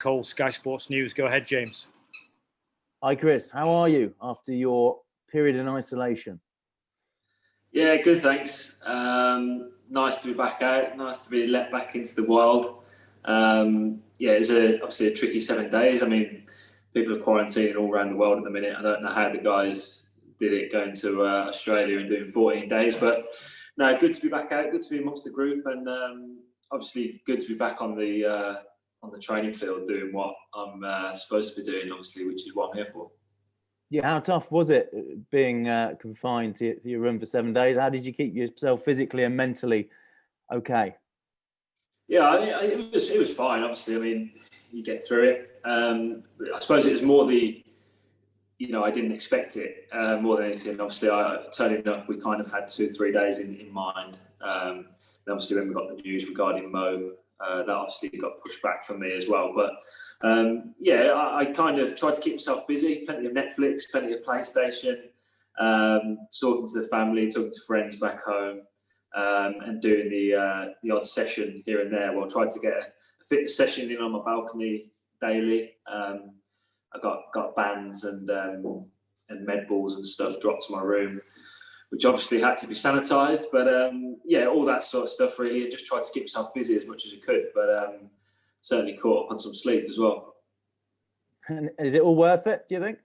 Cole, Sky Sports News. Go ahead, James. Hi, Chris. How are you after your period in isolation? Yeah, good, thanks. Nice to be back out. Nice to be let back into the wild. Yeah, it was obviously a tricky 7 days. I mean, people are quarantining all around the world at the minute. I don't know how the guys did it going to Australia and doing 14 days, but no, good to be back out. Good to be amongst the group, and obviously good to be back on the training field doing what I'm supposed to be doing, obviously, which is what I'm here for. Yeah, how tough was it being confined to your room for 7 days? How did you keep yourself physically and mentally okay? Yeah, I mean, it was fine. Obviously, I mean, you get through it. I suppose it was more I didn't expect it more than anything. Obviously, turning up, we kind of had 2-3 days in mind. Then obviously, when we got the news regarding Mo, that obviously got pushed back for me as well. But I kind of tried to keep myself busy. Plenty of Netflix, plenty of PlayStation, talking to the family, talking to friends back home, and doing the odd session here and there. Well, I tried to get a fitness session in on my balcony daily. I got bands and med balls and stuff dropped to my room, which obviously had to be sanitized. But all that sort of stuff really. I just tried to keep myself busy as much as I could, but certainly caught up on some sleep as well. And is it all worth it, do you think?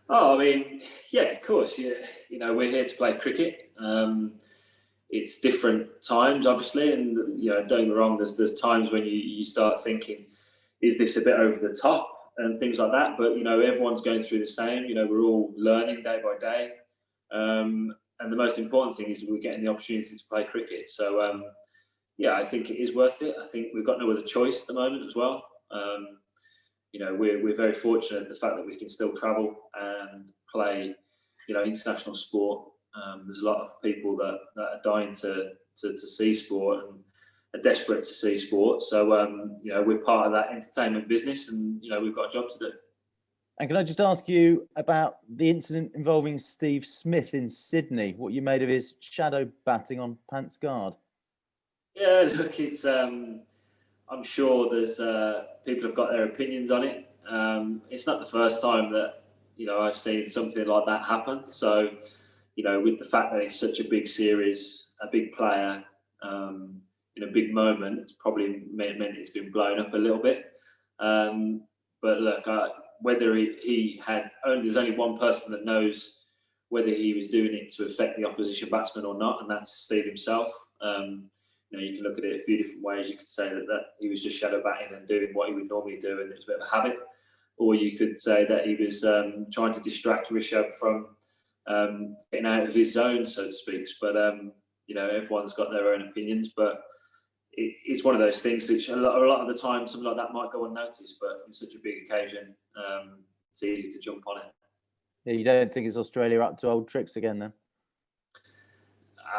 Oh, I mean, yeah, of course. Yeah, we're here to play cricket. It's different times, obviously, and don't get me wrong. There's times when you start thinking, is this a bit over the top and things like that? But everyone's going through the same. We're all learning day by day, and the most important thing is we're getting the opportunity to play cricket. So I think it is worth it. I think we've got no other choice at the moment as well. We're very fortunate the fact that we can still travel and play, international sport. There's a lot of people that are dying to see sport and are desperate to see sport. So, we're part of that entertainment business, and, we've got a job to do. And can I just ask you about the incident involving Steve Smith in Sydney, what you made of his shadow batting on Pants Guard? Yeah, look, it's I'm sure there's people have got their opinions on it. It's not the first time that I've seen something like that happen. So with the fact that it's such a big series, a big player, in a big moment, it's probably meant it's been blown up a little bit. But look, whether he had there's only one person that knows whether he was doing it to affect the opposition batsman or not, and that's Steve himself. You can look at it a few different ways. You could say that he was just shadow batting and doing what he would normally do, and it was a bit of a habit. Or you could say that he was trying to distract Rishabh from getting out of his zone, so to speak. But everyone's got their own opinions. But it's one of those things that a lot of the time something like that might go unnoticed. But it's such a big occasion, it's easy to jump on it. Yeah, you don't think it's Australia up to old tricks again, then?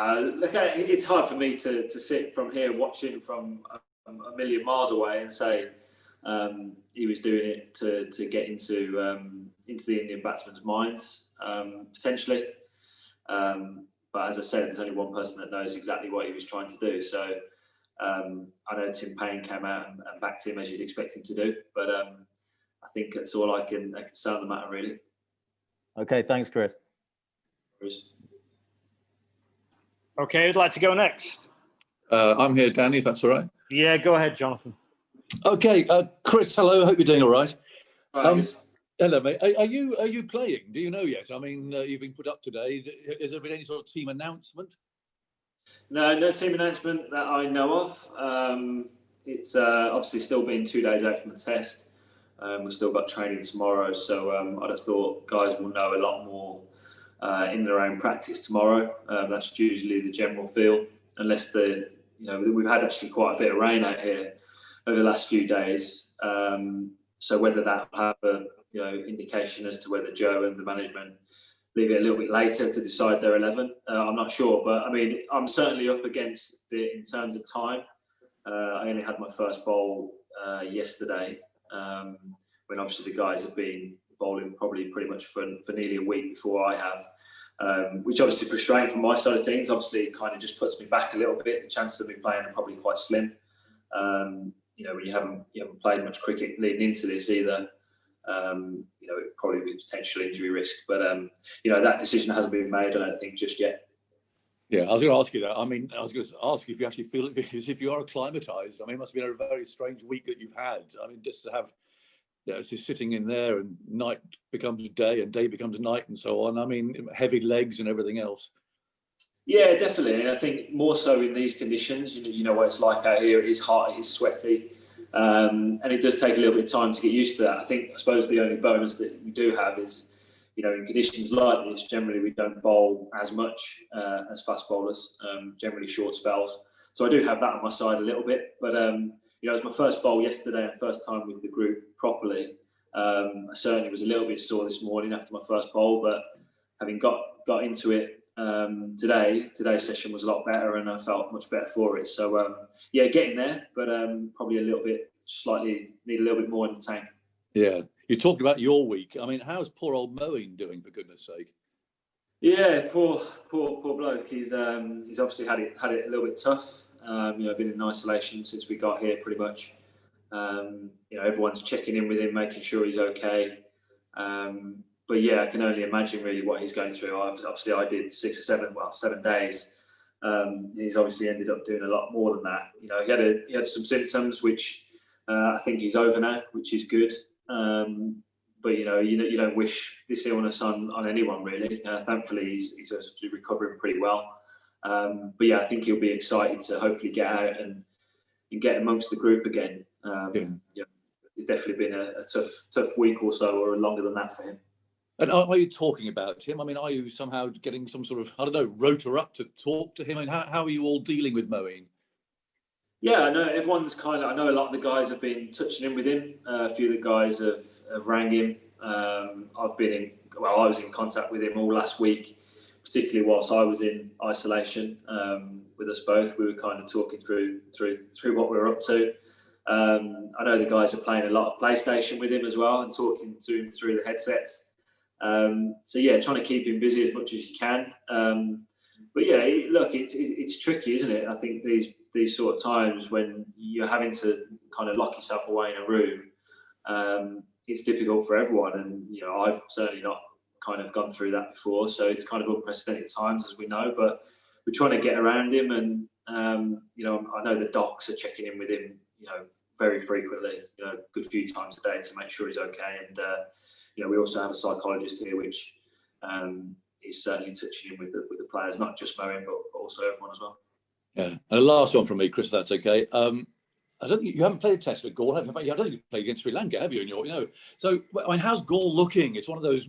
Look, it's hard for me to sit from here watching from a million miles away and say he was doing it to get into the Indian batsmen's minds, potentially. But as I said, there's only one person that knows exactly what he was trying to do. So I know Tim Payne came out and backed him as you'd expect him to do. But I think that's all I can say on the matter, really. Okay, thanks, Chris. Okay, who'd like to go next? I'm here, Danny, if that's all right. Yeah, go ahead, Jonathan. Okay, Chris, hello. Hope you're doing all right. Right. Hello, mate. Are you playing? Do you know yet? I mean, you've been put up today. Has there been any sort of team announcement? No team announcement that I know of. It's obviously still been 2 days out from the test. We've still got training tomorrow, so I'd have thought guys will know a lot more in their own practice tomorrow. That's usually the general feel, unless we've had actually quite a bit of rain out here over the last few days. So whether that will have a indication as to whether Joe and the management leave it a little bit later to decide their 11, I'm not sure. But I mean, I'm certainly up against it in terms of time. I only had my first bowl yesterday, when obviously the guys have been bowling probably pretty much for nearly a week before I have, which obviously frustrating from my side of things. Obviously, it kind of just puts me back a little bit. The chances of me playing are probably quite slim. when you haven't played much cricket leading into this either, it probably be potential injury risk. But that decision hasn't been made, I don't think, just yet. Yeah, I was going to ask you that. I mean, I was going to ask if you actually feel it, because if you are acclimatised, I mean, it must have been a very strange week that you've had. I mean, just to have, just sitting in there and night becomes day and day becomes night and so on. I mean, heavy legs and everything else. Yeah, definitely. And I think more so in these conditions, you know what it's like out here. It is hot, it is sweaty, and it does take a little bit of time to get used to that. I suppose the only bonus that we do have is, in conditions like this, generally we don't bowl as much as fast bowlers, generally short spells. So I do have that on my side a little bit. But, it was my first bowl yesterday and first time with the group properly. I certainly was a little bit sore this morning after my first bowl, but having got into it today's session was a lot better and I felt much better for it. So, getting there, but probably slightly need a little bit more in the tank. Yeah. You talked about your week. I mean, how's poor old Moeen doing, for goodness sake? Yeah, poor bloke. He's obviously had it a little bit tough. Been in isolation since we got here, pretty much. Everyone's checking in with him, making sure he's okay. But yeah, I can only imagine really what he's going through. Obviously, I did 7 days. He's obviously ended up doing a lot more than that. He had some symptoms, which I think he's over now, which is good. But you don't wish this illness on anyone really. Thankfully, he's recovering pretty well. But yeah, I think he'll be excited to hopefully get out and get amongst the group again. It's definitely been a tough week or so, or longer than that for him. And are you talking about him? I mean, are you somehow getting some sort of, rotor up to talk to him? I mean, how are you all dealing with Moeen? Yeah, I know everyone's I know a lot of the guys have been touching in with him. A few of the guys have rang him. I was in contact with him all last week, particularly whilst I was in isolation with us both. We were kind of talking through what we were up to. I know the guys are playing a lot of PlayStation with him as well and talking to him through the headsets. Trying to keep him busy as much as you can. But yeah, look, it's tricky, isn't it? I think these sort of times when you're having to kind of lock yourself away in a room, it's difficult for everyone. And I've certainly not kind of gone through that before, so it's kind of unprecedented times, as we know. But we're trying to get around him, and I know the docs are checking in with him, very frequently, a good few times a day to make sure he's okay. And we also have a psychologist here, which is certainly touching in with the players, not just Moeen, but also everyone as well. Yeah. And the last one from me, Chris, if that's okay. I don't think you haven't played a test with Gaul, have you? I don't think you've played against Sri Lanka, have you? So I mean, how's Gaul looking? It's one of those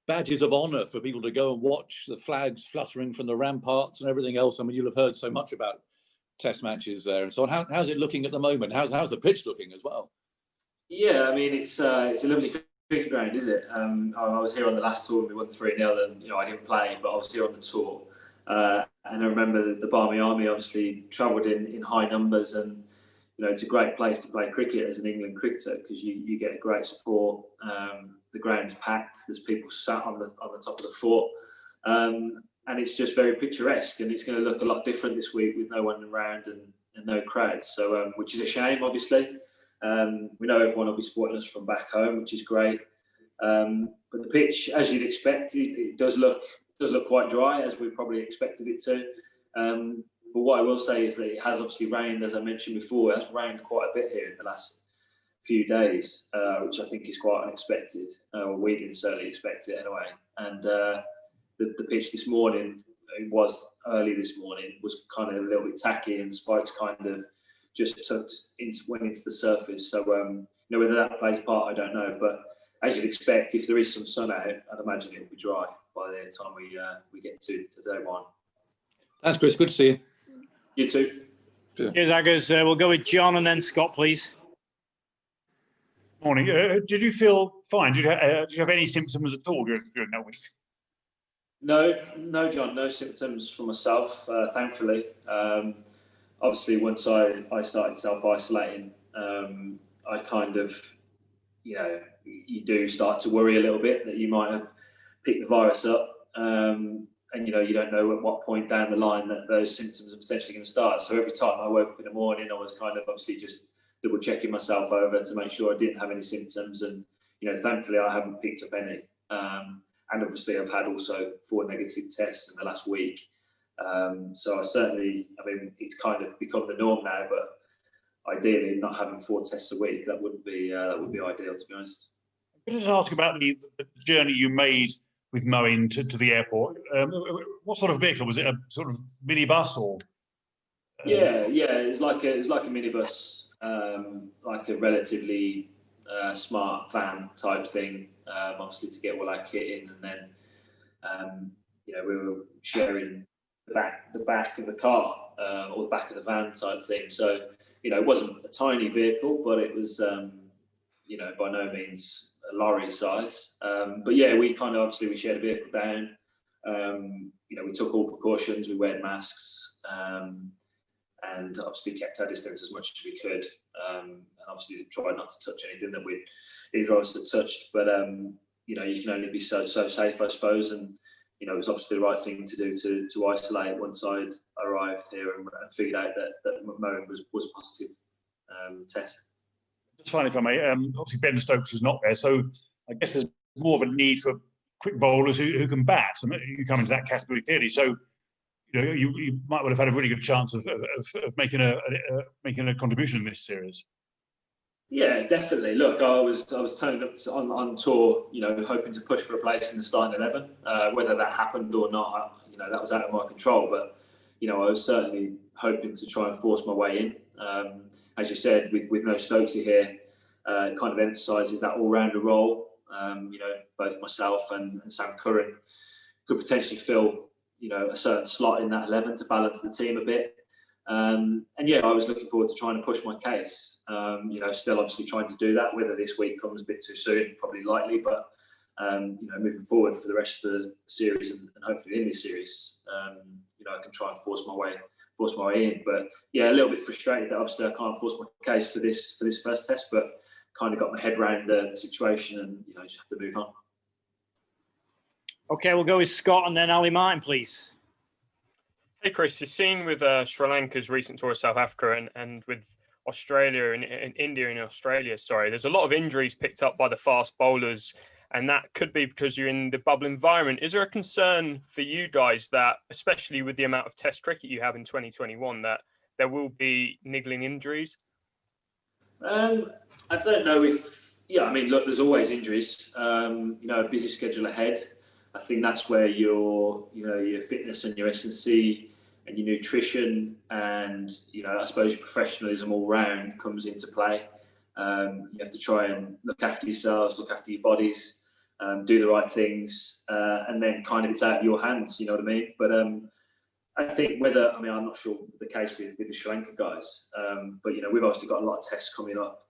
badges of honour for people to go and watch the flags fluttering from the ramparts and everything else. I mean, you'll have heard so much about test matches there and so on. How's it looking at the moment? How's the pitch looking as well? Yeah, I mean, it's a lovely cricket ground, is it? I was here on the last tour and we won 3-0, and I didn't play, but I was here on the tour. And I remember the Barmy Army obviously travelled in high numbers, and it's a great place to play cricket as an England cricketer because you get great support. The ground's packed. There's people sat on the top of the fort, and it's just very picturesque. And it's going to look a lot different this week with no one around and no crowds. So, which is a shame, obviously. We know everyone will be supporting us from back home, which is great. But the pitch, as you'd expect, it does look quite dry, as we probably expected it to. But what I will say is that it has obviously rained, as I mentioned before. It has rained quite a bit here in the last few days, which I think is quite unexpected. We didn't certainly expect it anyway. And the pitch this morning, early this morning, was kind of a little bit tacky, and spikes kind of just went into the surface. So whether that plays a part, I don't know. But as you'd expect, if there is some sun out, I'd imagine it will be dry by the time we get to day one. Thanks, Chris. Good to see you. You too. Cheers, Aggers. We'll go with John and then Scott, please. Morning. Did you feel fine? Did you have any symptoms at all during that week? No, John. No symptoms for myself, thankfully. Obviously, once I started self-isolating, I kind of, you do start to worry a little bit that you might have picked the virus up. And you don't know at what point down the line that those symptoms are potentially going to start. So every time I woke up in the morning, I was kind of obviously just double checking myself over to make sure I didn't have any symptoms. And, thankfully I haven't picked up any. And obviously I've had also 4 negative tests in the last week. So it's kind of become the norm now, but ideally not having 4 tests a week, that would be ideal, to be honest. Can I just ask about the journey you made with Moeen to the airport? What sort of vehicle was it? A sort of minibus or? Yeah, it's like a minibus, like a relatively smart van type thing. Obviously to get all our kit in, and then we were sharing the back of the car or the back of the van type thing. So it wasn't a tiny vehicle, but it was by no means a lorry size. But yeah, we shared a vehicle down. We took all precautions. We wore masks. And obviously kept our distance as much as we could, and obviously tried not to touch anything that either of us had touched. But you can only be so safe, I suppose. And it was obviously the right thing to do to isolate once I'd arrived here and figured out that Moeen was a positive test. Just finally, if I may, obviously Ben Stokes is not there, so I guess there's more of a need for quick bowlers who can bat, and you come into that category clearly. So you might well have had a really good chance of making a contribution in this series. Yeah, definitely. Look, I was turning up on tour, hoping to push for a place in the starting 11. Whether that happened or not, that was out of my control. But I was certainly hoping to try and force my way in. As you said, with no Stokesy here, it kind of emphasises that all-rounder role. Both myself and Sam Curran could potentially fill a certain slot in that 11 to balance the team a bit. And yeah, I was looking forward to trying to push my case. Still obviously trying to do that. Whether this week comes a bit too soon, probably likely, but moving forward for the rest of the series and hopefully in this series, I can try and force my way in. But yeah, a little bit frustrated that obviously I can't force my case for this first test, but kind of got my head around the situation and just have to move on. Okay, we'll go with Scott and then Ali Martin, please. Hey, Chris, you've seen with Sri Lanka's recent tour of South Africa and with Australia and India and Australia, there's a lot of injuries picked up by the fast bowlers, and that could be because you're in the bubble environment. Is there a concern for you guys that, especially with the amount of Test cricket you have in 2021, that there will be niggling injuries? I don't know if, look, there's always injuries. A busy schedule ahead. I think that's where your fitness and your S&C and your nutrition and, I suppose your professionalism all round comes into play. You have to try and look after yourselves, look after your bodies, do the right things, and then kind of it's out of your hands, you know what I mean? But I think I'm not sure the case with the Sri Lanka guys, but, we've obviously got a lot of tests coming up.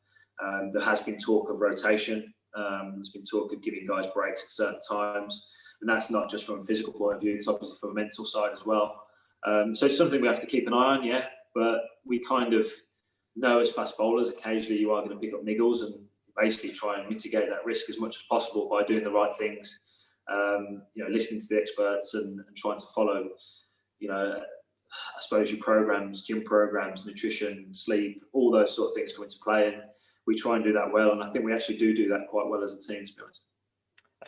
There has been talk of rotation. There's been talk of giving guys breaks at certain times. And that's not just from a physical point of view, it's obviously from a mental side as well. So it's something we have to keep an eye on, yeah. But we kind of know as fast bowlers, occasionally you are going to pick up niggles and basically try and mitigate that risk as much as possible by doing the right things, listening to the experts and trying to follow, I suppose your programs, gym programs, nutrition, sleep, all those sort of things come into play. And we try and do that well. And I think we actually do that quite well as a team, to be honest.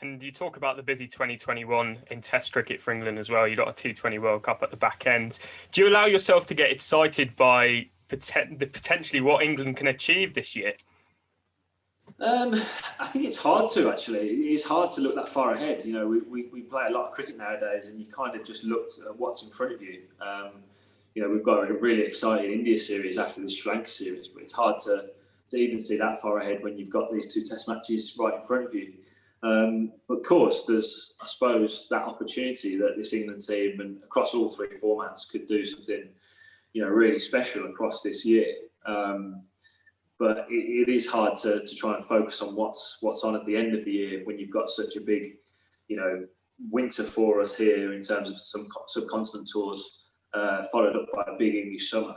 And you talk about the busy 2021 in Test cricket for England as well. You got a T20 World Cup at the back end. Do you allow yourself to get excited by potentially what England can achieve this year? I think it's hard to actually. It's hard to look that far ahead. We play a lot of cricket nowadays, and you kind of just look at what's in front of you. We've got a really exciting India series after the Sri Lanka series, but it's hard to even see that far ahead when you've got these 2 Test matches right in front of you. But of course, there's, I suppose, that opportunity that this England team and across all 3 formats could do something, really special across this year. But it is hard to try and focus on what's on at the end of the year when you've got such a big, winter for us here in terms of some subcontinent tours, followed up by a big English summer.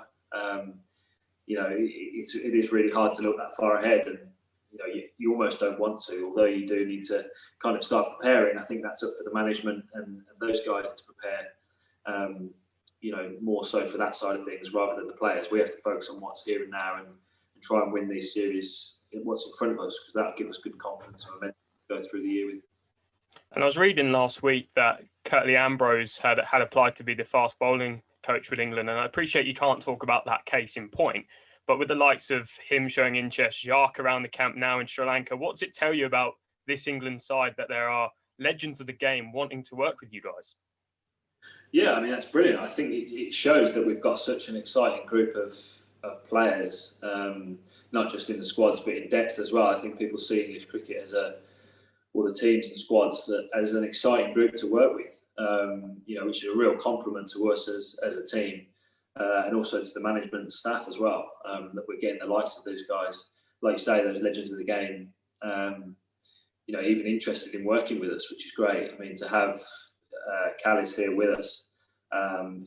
It is really hard to look that far ahead, and you almost don't want to, although you do need to kind of start preparing. I think that's up for the management and those guys to prepare, more so for that side of things rather than the players. We have to focus on what's here and now and try and win these series in what's in front of us, because that'll give us good confidence and momentum to go through the year with. And I was reading last week that Curtly Ambrose had applied to be the fast bowling coach with England, and I appreciate you can't talk about that case in point, but with the likes of him showing interest, Jacques around the camp now in Sri Lanka, what does it tell you about this England side that there are legends of the game wanting to work with you guys? Yeah, I mean, that's brilliant. I think it shows that we've got such an exciting group of players, not just in the squads, but in depth as well. I think people see English cricket as all the teams and squads as an exciting group to work with, which is a real compliment to us as a team, and also to the management and staff as well, that we're getting the likes of those guys, like you say, those legends of the game, even interested in working with us, which is great. I mean, to have Callis here with us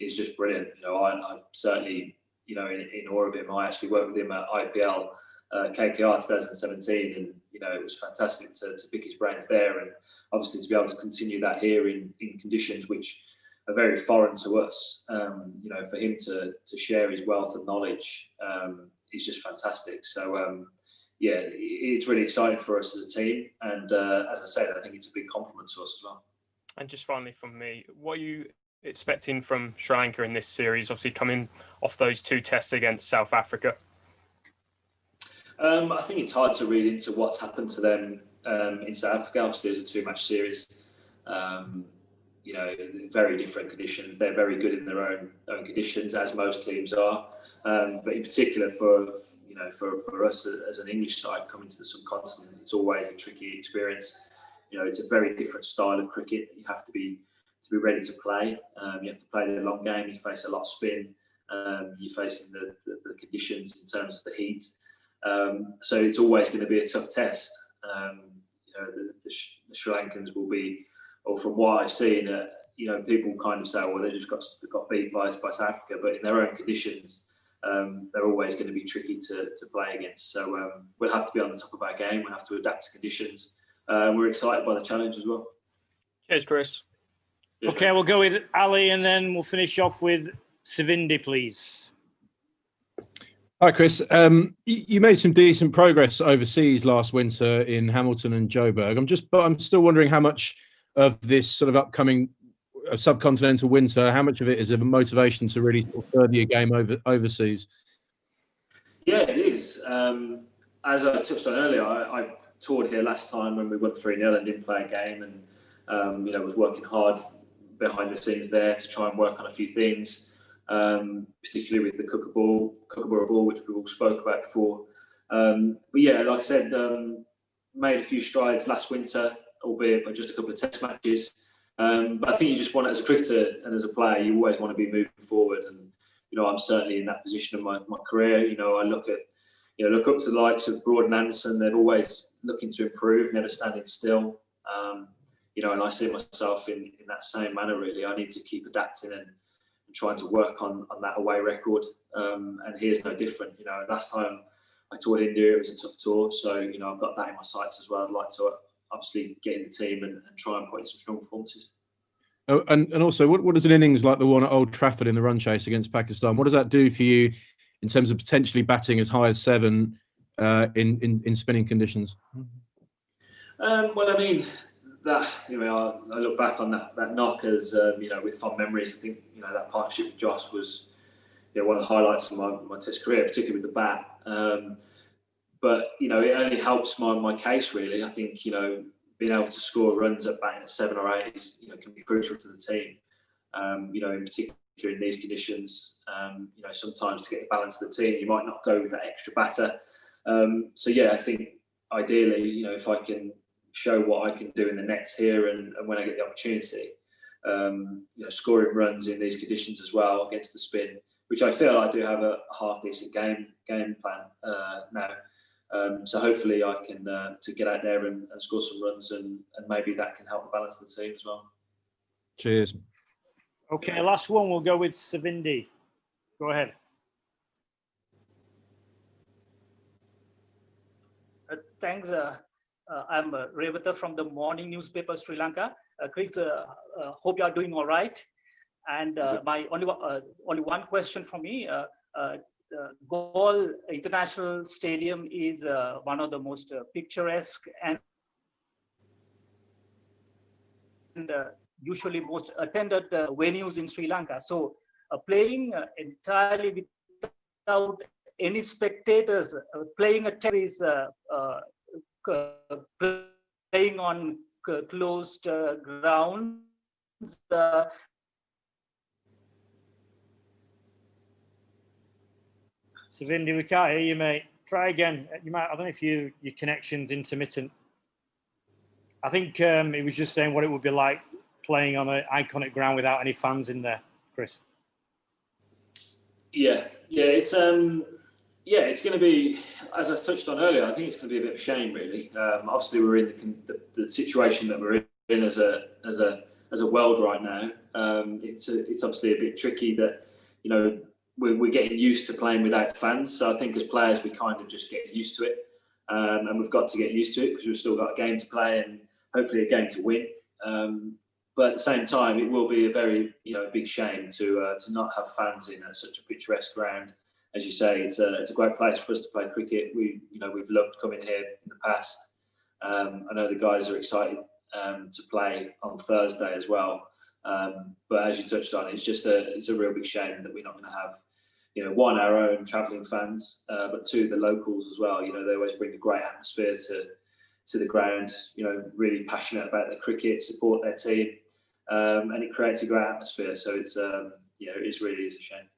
is just brilliant. I'm certainly, in awe of him. I actually worked with him at IPL KKR 2017, and it was fantastic to pick his brains there, and obviously to be able to continue that here in conditions which are very foreign to us. For him to share his wealth of knowledge is just fantastic. So it's really exciting for us as a team, and as I said, I think it's a big compliment to us as well. And just finally from me, what are you expecting from Sri Lanka in this series, obviously coming off those 2 tests against South Africa? I think it's hard to read into what's happened to them in South Africa. Obviously, it was a 2-match series. Very different conditions. They're very good in their own conditions, as most teams are. But in particular, for us as an English side coming to the subcontinent, it's always a tricky experience. It's a very different style of cricket. You have to be ready to play. You have to play the long game. You face a lot of spin. You're facing the conditions in terms of the heat. So it's always going to be a tough test. The Sri Lankans will be, or from what I've seen, people kind of say, well, they just got beat by South Africa, but in their own conditions, they're always going to be tricky to play against. So we'll have to be on the top of our game. We'll have to adapt to conditions. We're excited by the challenge as well. Cheers, Chris. Yeah. Okay, we'll go with Ali, and then we'll finish off with Savindi, please. Hi, Chris. You made some decent progress overseas last winter in Hamilton and Joburg. I'm still wondering how much of this sort of upcoming subcontinental winter, how much of it is a motivation to really sort of further your game overseas? Yeah, it is. As I touched on earlier, I toured here last time when we won 3-0 and didn't play a game, and was working hard behind the scenes there to try and work on a few things, particularly with the Kookaburra ball, which we all spoke about before. But yeah, like I said, made a few strides last winter, albeit by just a couple of test matches. But I think you just want, as a cricketer and as a player, you always want to be moving forward. And I'm certainly in that position of my career. I look up to the likes of Broad and Anderson. They're always looking to improve, never standing still. And I see myself in that same manner, really. I need to keep adapting and trying to work on that away record. And here's no different. Last time I toured India, it was a tough tour. So, I've got that in my sights as well. I'd like to obviously get in the team and try and put in some strong performances. Oh, and also, what does an innings like the one at Old Trafford in the run chase against Pakistan, what does that do for you in terms of potentially batting as high as 7 in spinning conditions? Well, I mean, that I look back on that knock as with fond memories. I think that partnership with Josh was one of the highlights of my Test career, particularly with the bat. But it only helps my case, really. I think being able to score runs at batting at 7 or 8 is can be crucial to the team. In particular in these conditions, sometimes to get the balance of the team, you might not go with that extra batter. So yeah, I think ideally, if I can show what I can do in the nets here and when I get the opportunity, scoring runs in these conditions as well against the spin, which I feel I do have a half decent game plan now. So hopefully I can to get out there and score some runs, and maybe that can help balance the team as well. Cheers. Okay, last one, we'll go with Savindi. Go ahead. Thanks. I'm Revata from the morning newspaper Sri Lanka. Chris, hope you are doing all right. And my only one question for me. Galle International Stadium is one of the most picturesque and usually most attended venues in Sri Lanka. So playing entirely without any spectators, playing a tennis, playing on closed grounds. Savindi, we can't hear you, mate. Try again. You might. I don't know if your connection's intermittent. I think it was just saying what it would be like playing on an iconic ground without any fans in there, Chris. Yeah, it's going to be, as I touched on earlier. I think it's going to be a bit of a shame, really. Obviously, we're in the situation that we're in as a world right now. It's obviously a bit tricky that, you know, we're getting used to playing without fans. So I think as players, we kind of just get used to it, and we've got to get used to it because we've still got a game to play and hopefully a game to win. But at the same time, it will be a very, big shame to not have fans in at such a picturesque ground. As you say, it's a great place for us to play cricket. We've loved coming here in the past. I know the guys are excited to play on Thursday as well. But as you touched on, it's a real big shame that we're not going to have, one, our own travelling fans, but two, the locals as well. They always bring a great atmosphere to the ground. Really passionate about their cricket, support their team, and it creates a great atmosphere. So it really is a shame.